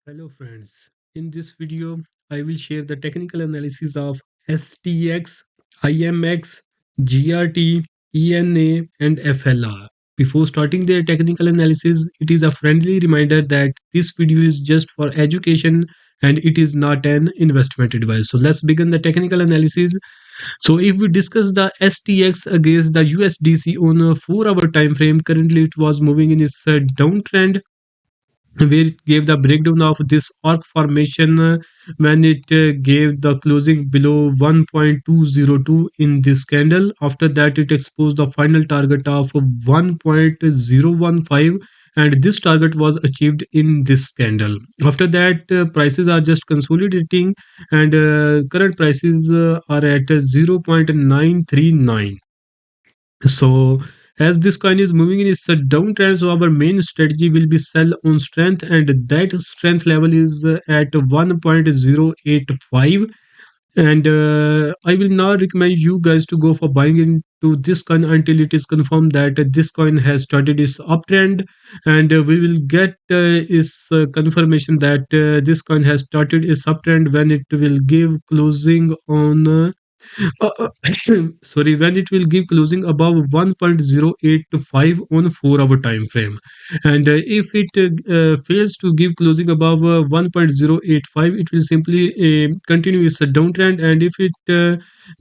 Hello friends, in this video I will share the technical analysis of STX, IMX, GRT, ENA and FLR. Before starting the technical analysis, it is a friendly reminder that this video is just for education and it is not an investment advice. So let's begin the technical analysis. So if we discuss the STX against the USDC on a 4-hour time frame, currently it was moving in its downtrend where it gave the breakdown of this arc formation when it gave the closing below 1.202 in this candle. After that, it exposed the final target of 1.015, and this target was achieved in this candle. After that, prices are just consolidating, and current prices are at 0.939. So as this coin is moving in its downtrend, so our main strategy will be sell on strength, and that strength level is at 1.085. And I will not recommend you guys to go for buying into this coin until it is confirmed that this coin has started its uptrend, and we will get its confirmation that this coin has started its uptrend when it will give closing on sorry, when it will give closing above 1.085 on 4-hour time frame. And if it fails to give closing above 1.085, it will simply continue its downtrend. And if it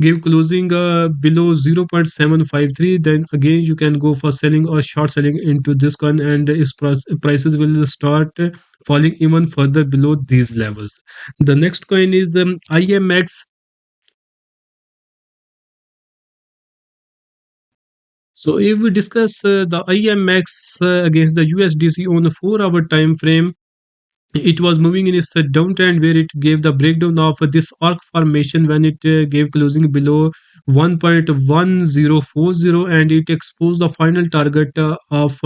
give closing below 0.753, then again you can go for selling or short selling into this coin, and its prices will start falling even further below these levels. The next coin is IMX. So if we discuss the IMX against the USDC on a 4-hour time frame, it was moving in its downtrend where it gave the breakdown of this arc formation when it gave closing below 1.1040, and it exposed the final target of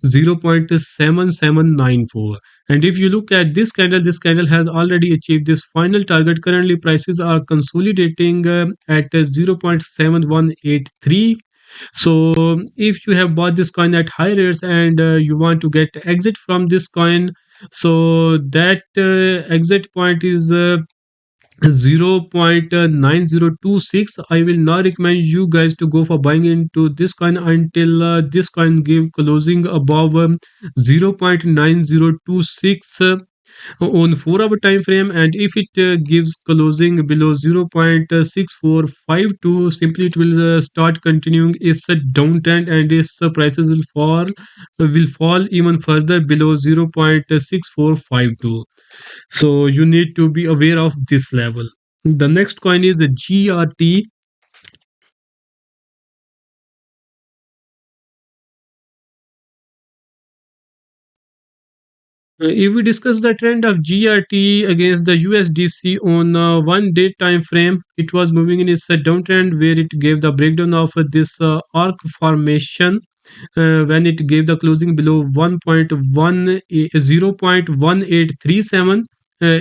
0.7794. And if you look at this candle has already achieved this final target. Currently prices are consolidating at 0.7183. So if you have bought this coin at high rates and you want to get exit from this coin, so that exit point is 0.9026. I will not recommend you guys to go for buying into this coin until this coin give closing above 0.9026 on 4-hour time frame. And if it gives closing below 0.6452, simply it will start continuing its downtrend, and its prices will fall even further below 0.6452. So you need to be aware of this level. The next coin is the GRT. If we discuss the trend of GRT against the USDC on 1 day time frame, it was moving in its downtrend where it gave the breakdown of this arc formation when it gave the closing below 0.1837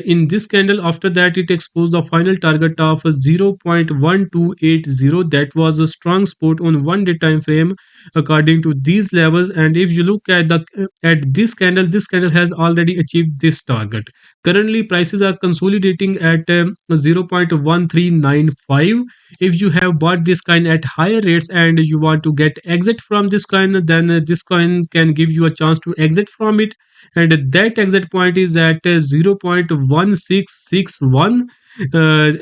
in this candle. After that, it exposed the final target of 0.1280. That was a strong support on 1 day time frame according to these levels. And if you look at the at this candle has already achieved this target. Currently prices are consolidating at 0.1395. If you have bought this coin at higher rates and you want to get exit from this coin, then this coin can give you a chance to exit from it, and that exit point is at 0.1661.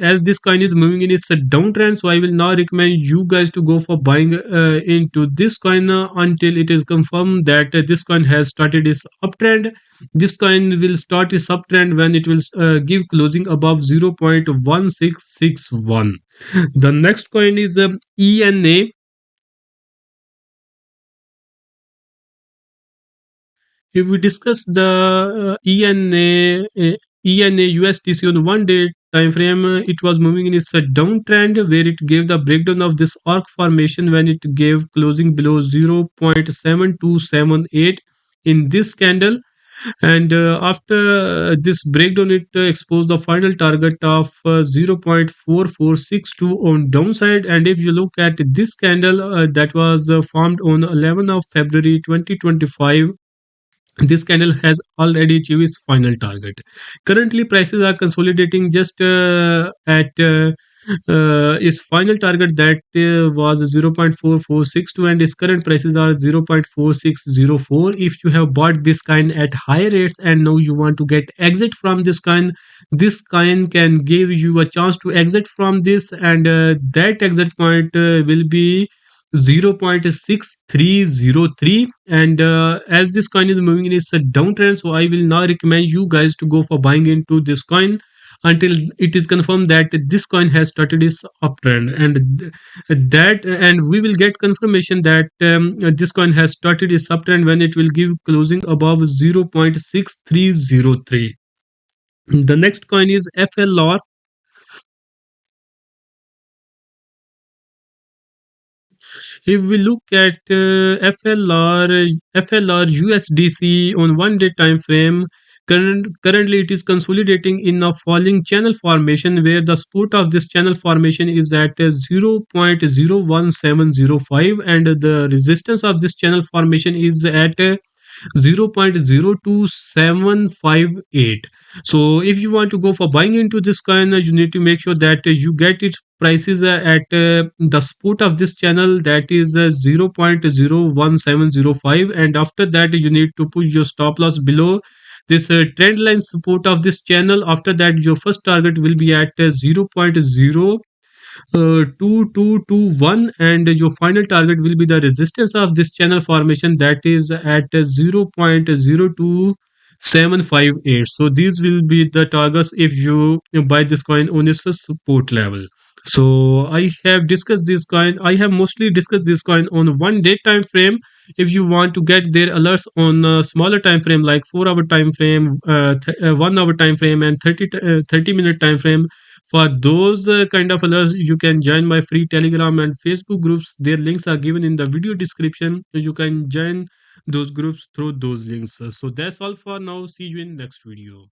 As this coin is moving in its downtrend, so I will now recommend you guys to go for buying into this coin until it is confirmed that this coin has started its uptrend. This coin will start its uptrend when it will give closing above 0.1661. The next coin is ENA. If we discuss the ENA USDC on 1 day time frame, it was moving in its downtrend where it gave the breakdown of this arc formation when it gave closing below 0.7278 in this candle. And after this breakdown, it exposed the final target of 0.4462 on downside. And if you look at this candle that was formed on 11th of February 2025, This candle has already achieved its final target. Currently, prices are consolidating just at its final target that was 0.4462, and its current prices are 0.4604. If you have bought this coin at high rates and now you want to get exit from this coin can give you a chance to exit from this, and that exit point will be 0.6303. And as this coin is moving in its downtrend, so I will now recommend you guys to go for buying into this coin until it is confirmed that this coin has started its uptrend, and we will get confirmation that this coin has started its uptrend when it will give closing above 0.6303. The next coin is FLR. If we look at FLR USDC on 1 day time frame, currently it is consolidating in a falling channel formation where the support of this channel formation is at 0.01705, and the resistance of this channel formation is at 0.022758. So if you want to go for buying into this coin, you need to make sure that you get its prices at the support of this channel, that is 0.01705, and after that you need to push your stop loss below this trend line support of this channel. After that, your first target will be at 0.02221, and your final target will be the resistance of this channel formation, that is at 0.02758. So these will be the targets if you buy this coin on its support level. So I have mostly discussed this coin on 1 day time frame. If you want to get their alerts on a smaller time frame like 4 hour time frame, 1 hour time frame, and 30-minute time frame, for those kind of alerts, you can join my free Telegram and Facebook groups. Their links are given in the video description. You can join those groups through those links. So that's all for now. See you in next video.